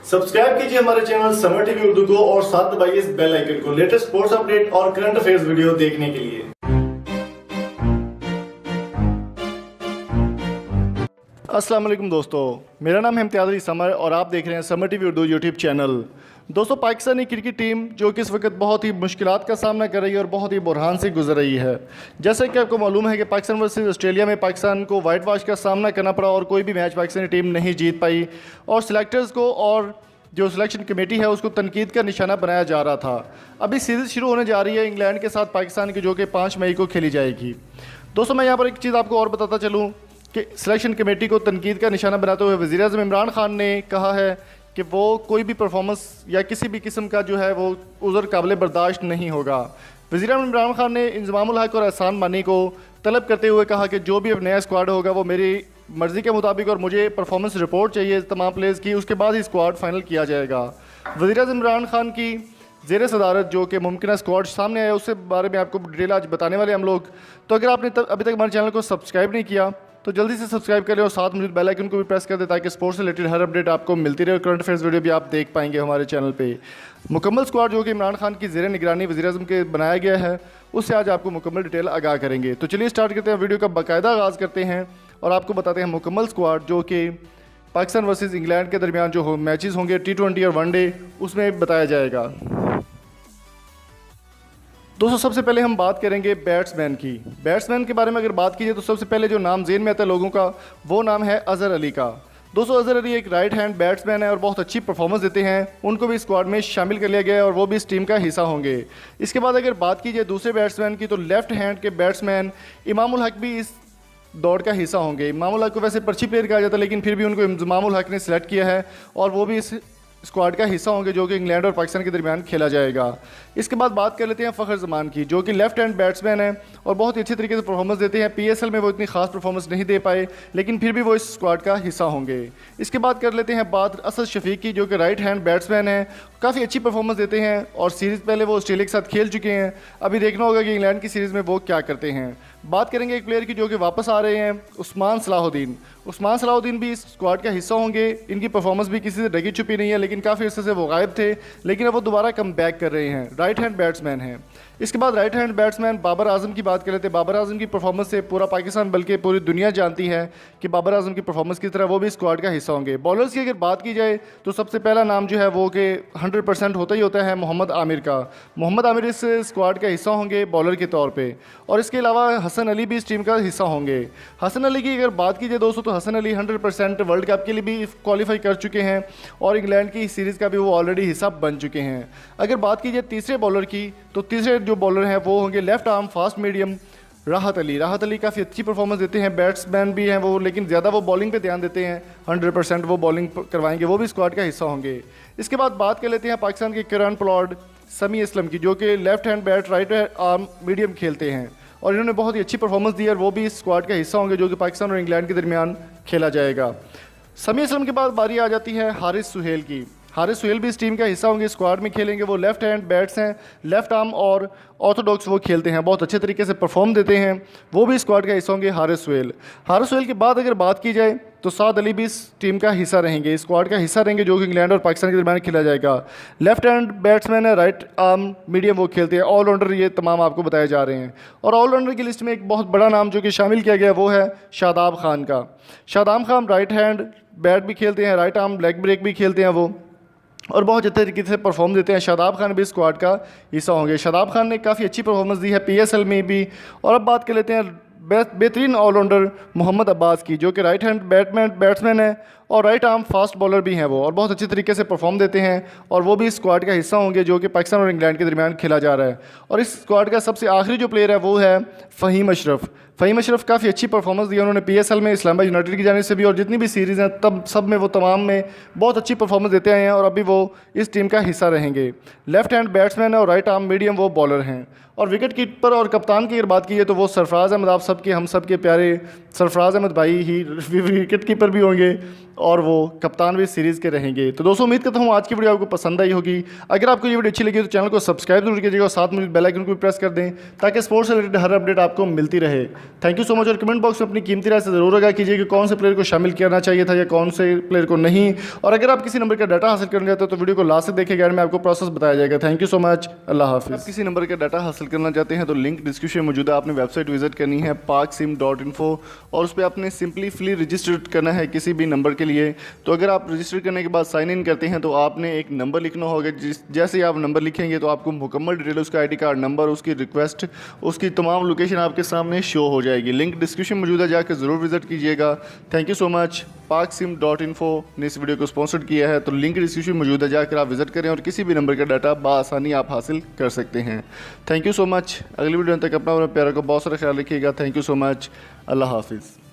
Subscribe कीजिए हमारे channel summer TV Urdu को और साथ दबाइए इस बेल आइकन को लेटेस्ट स्पोर्ट्स अपडेट और करंट अफेयर्स वीडियो देखने के लिए। अस्सलाम वालेकुम दोस्तों, मेरा नाम है इम्तियाज़ अली समर और आप देख रहे हैं summer TV Urdu YouTube channel. दोस्तों, पाकिस्तानी क्रिकेट टीम जो कि इस वक्त बहुत ही मुश्किलात का सामना कर रही है और बहुत ही बुरहान से गुजर रही है। जैसे कि आपको मालूम है कि पाकिस्तान वर्सेस ऑस्ट्रेलिया में पाकिस्तान को वाइट वॉश का सामना करना पड़ा और कोई भी मैच पाकिस्तानी टीम नहीं जीत पाई और सिलेक्टर्स को और जो सिलेक्शन कमेटी है उसको तनकीद का निशाना बनाया जा रहा था। अभी सीरीज़ शुरू होने जा रही है इंग्लैंड के साथ पाकिस्तान की, जो कि 5 मई को खेली जाएगी। दोस्तों, मैं यहाँ पर एक चीज़ आपको और बताता चलूँ कि सिलेक्शन कमेटी को तनकीद का निशाना बनाते हुए वज़ीर-ए-आज़म इमरान खान ने कहा है कि वो कोई भी परफॉर्मेंस या किसी भी किस्म का जो है वो उज़र काबिल बर्दाश्त नहीं होगा। वज़ीर-ए-आज़म इमरान खान ने इंज़मामुल हक़ और एहसान मानी को तलब करते हुए कहा कि जो भी अब नया स्क्वाड होगा वो मेरी मर्ज़ी के मुताबिक और मुझे परफॉर्मेंस रिपोर्ट चाहिए तमाम प्लेयर्स की, उसके बाद ही स्क्वाड फाइनल किया जाएगा। वज़ीर-ए-आज़म इमरान खान की ज़ेर सदारत जो कि मुमकिन स्क्वाड सामने आया उससे बारे में आपको डिटेल आज बताने वाले हम लोग। तो अगर आपने अभी तक हमारे चैनल को सब्सक्राइब नहीं किया तो जल्दी से सब्सक्राइब करें और साथ मौजूद बेल आइकन को भी प्रेस कर दें ताकि स्पोर्ट्स से रिलेटेड हर अपडेट आपको मिलती रहे और करंट अफेयर्स वीडियो भी आप देख पाएंगे हमारे चैनल पे। मुकम्मल स्क्वाड जो कि इमरान खान की ज़ेर निगरानी वज़ीर-ए-आज़म के बनाया गया है उससे आज आपको मुकम्मल डिटेल आगाह करेंगे। तो चलिए स्टार्ट करते हैं, वीडियो का बाकायदा आगाज़ करते हैं और आपको बताते हैं मुकम्मल स्क्वाड जो कि पाकिस्तान वर्सेस इंग्लैंड के दरमियान जो मैचेस होंगे T20 और वनडे उसमें बताया जाएगा। दोस्तों, सबसे पहले हम बात करेंगे बैट्समैन की। बैट्समैन के बारे में अगर बात कीजिए तो सबसे पहले जो नाम ज़हन में आता है लोगों का वो नाम है अज़हर अली का। दोस्तों, अज़हर अली एक राइट हैंड बैट्समैन है और बहुत अच्छी परफॉर्मेंस देते हैं। उनको भी स्क्वाड में शामिल कर लिया गया है और वो भी इस टीम का हिस्सा होंगे। इसके बाद अगर बात कीजिए दूसरे बैट्समैन की तो लेफ्ट हैंड के बैट्समैन इमामुल हक़ भी इस दौड़ का हिस्सा होंगे। इमामुल हक़ को वैसे पर्ची प्लेयर कहा जाता है लेकिन फिर भी उनको इमामुल हक़ ने सिलेक्ट किया है और वो भी इस स्क्वाड का हिस्सा होंगे जो कि इंग्लैंड और पाकिस्तान के दरमियान खेला जाएगा। इसके बाद बात कर लेते हैं फ़खर ज़मान की जो कि लेफ्ट हैंड बैट्समैन है और बहुत ही अच्छे तरीके से परफॉर्मेंस देते हैं। PSL में वो इतनी खास परफॉर्मेंस नहीं दे पाए लेकिन फिर भी वो इस स्क्वाड का हिस्सा होंगे। इसके बाद कर लेते हैं बात असद शफीक की जो कि राइट हैंड बैट्समैन है, काफ़ी अच्छी परफॉर्मेंस देते हैं और सीरीज़ पहले वो ऑस्ट्रेलिया के साथ खेल चुके हैं। अभी देखना होगा कि इंग्लैंड की सीरीज़ में वो क्या करते हैं। बात करेंगे एक प्लेयर की जो कि वापस आ रहे हैं, उस्मान सलाहुद्दीन। उस्मान सलाहुद्दीन भी इस स्क्वाड का हिस्सा होंगे। इनकी परफॉर्मेंस भी किसी से ढकी छुपी नहीं है लेकिन काफ़ी अर्से से वो गायब थे लेकिन अब वो दोबारा कम बैक कर रहे हैं। राइट हैंड बैट्समैन हैं। इसके बाद right hand batsman Babar Azam की बात कर लेते हैं। बाबर आजम की परफॉर्मेंस से पूरा पाकिस्तान बल्कि पूरी दुनिया जानती है कि बाबर आजम की परफॉर्मेंस किस तरह, वो भी स्क्वाड का हिस्सा होंगे। बॉलर्स की अगर बात की जाए तो सबसे पहला नाम जो है वो कि 100% होता ही होता है मोहम्मद आमिर का। मोहम्मद आमिर इस स्क्वाड का हिस्सा होंगे बॉलर के तौर पर और इसके अलावा हसन अली भी इस टीम का हिस्सा होंगे। हसन अली की अगर बात की जाए दोस्तों तो हसन अली 100% वर्ल्ड कप के लिए भी क्वालिफाई कर चुके हैं और इंग्लैंड की सीरीज़ का भी वो ऑलरेडी हिस्सा बन चुके हैं। अगर बात की जाए तीसरे बॉलर की तो तीसरे जो बॉलर हैं वो होंगे लेफ्ट आर्म फास्ट मीडियम राहत अली। राहत अली काफ़ी अच्छी परफॉर्मेंस देते हैं, बैट्समैन भी हैं वो लेकिन ज़्यादा वो बॉलिंग पे ध्यान देते हैं। 100% वो बॉलिंग करवाएंगे, वो भी स्क्वाड का हिस्सा होंगे। इसके बाद बात कर लेते हैं पाकिस्तान के किरण पोलार्ड समी असलम की जो कि left hand bat right arm medium खेलते हैं और इन्होंने बहुत ही अच्छी परफॉर्मेंस दी है और वो भी इस स्क्वाड का हिस्सा होंगे जो कि पाकिस्तान और इंग्लैंड के दरमियान खेला जाएगा। समी असलम के बाद बारी आ जाती है हारिस सुहेल की। हारिस सुहेल भी इस टीम का हिस्सा होंगे, स्क्वाड में खेलेंगे। वो लेफ्ट हैंड बैट्स हैं, लेफ्ट आर्म और ऑर्थोडॉक्स वो खेलते हैं, बहुत अच्छे तरीके से परफॉर्म देते हैं, वो भी स्क्वाड का हिस्सा होंगे हारिस सुहेल। हारिस सुहेल के बाद अगर बात की जाए तो साद अली भी इस टीम का हिस्सा रहेंगे, स्क्वाड का हिस्सा रहेंगे जो कि इंग्लैंड और पाकिस्तान के दरमियान खेला जाएगा। लेफ्ट हैंड बैट्समैन है, राइट आर्म मीडियम वो खेलते हैं। ऑलराउंडर ये तमाम आपको बताए जा रहे हैं और ऑलराउंडर की लिस्ट में एक बहुत बड़ा नाम जो कि शामिल किया गया वो है शादाब खान का। Shadab Khan right hand bat भी खेलते हैं, राइट आर्म लेग ब्रेक भी खेलते हैं वो और बहुत अच्छे तरीके से परफॉर्म देते हैं। शादाब खान भी स्क्वाड का हिस्सा होंगे। शादाब खान ने काफ़ी अच्छी परफॉर्मेंस दी है PSL में भी। और अब बात कर लेते हैं बेहतरीन ऑलराउंडर मोहम्मद अब्बास की जो कि राइट हैंड बैट्समैन है और राइट आर्म फास्ट बॉलर भी हैं वो और बहुत अच्छे तरीके से परफॉर्म देते हैं और वो भी स्क्वाड का हिस्सा होंगे जो कि पाकिस्तान और इंग्लैंड के दरमियान खेला जा रहा है। और इस स्क्वाड का सबसे आखिरी जो प्लेयर है वो है फ़हीम अशरफ। फ़हीम अशरफ काफ़ी अच्छी परफॉर्मेंस दी है उन्होंने PSL में इस्लामाबाद यूनाइटेड की जानिब से भी और जितनी भी सीरीज़ हैं तब सब में वो तमाम में बहुत अच्छी परफॉर्मेंस देते आए हैं और अभी वो इस टीम का हिस्सा रहेंगे। लेफ्ट हैंड बैट्समैन है और राइट आर्म मीडियम वो बॉलर हैं। और विकेट कीपर और कप्तान की अगर बात की जाए तो वो सरफराज अहमद, आप सबके हम सब के प्यारे सरफराज अहमद भाई ही विकेट कीपर भी होंगे और वो कप्तान भी सीरीज़ के रहेंगे। तो दोस्तों उम्मीद करता हूँ आज की वीडियो आपको पसंद आई होगी। अगर आपको ये वीडियो अच्छी लगी तो चैनल को सब्सक्राइब जरूर कीजिएगा और साथ में बेल आइकन को भी प्रेस कर दें ताकि स्पोर्ट्स से रिलेटेड हर अपडेट आपको मिलती रहे। Thank you so much. और कमेंट बॉक्स में अपनी कीमती राय से ज़रूर आगाह कीजिए कि कौन से प्लेयर को शामिल करना चाहिए था या कौन से प्लेयर को नहीं। और अगर आप किसी नंबर का डाटा हासिल करना चाहते हो तो वीडियो को लास्ट तक देखिएगा, में आपको प्रोसेस बताया जाएगा। Thank you so much. अल्लाह हाफिज़। आप किसी नंबर का डाटा हासिल करना चाहते हैं तो लिंक डिस्क्रिप्शन में मौजूद है। आपने वेबसाइट विजिट करनी है paksim.info और उस पर आपने सिंपली फ्री रजिस्टर करना है किसी भी नंबर के लिए। तो अगर आप रजिस्टर करने के बाद साइन इन करते हैं तो आपने एक नंबर लिखना होगा। जैसे ही आप नंबर लिखेंगे तो आपको मुकम्मल डिटेल, उसका आईडी कार्ड नंबर, उसकी रिक्वेस्ट, उसकी तमाम लोकेशन आपके सामने शो हो जाएगी। लिंक डिस्क्रिप्शन मौजूद है, जाकर ज़रूर विजिट कीजिएगा। Thank you so much. paksim.info ने इस वीडियो को स्पॉन्सर किया है, तो लिंक डिस्क्रिप्शन मौजूद है, जाकर आप विजिट करें और किसी भी नंबर का डाटा बआसानी आप हासिल कर सकते हैं। Thank you so much. अगली वीडियो तक अपना और प्यारा को बहुत सारा ख्याल रखिएगा। Thank you so much. अल्लाह हाफिज़।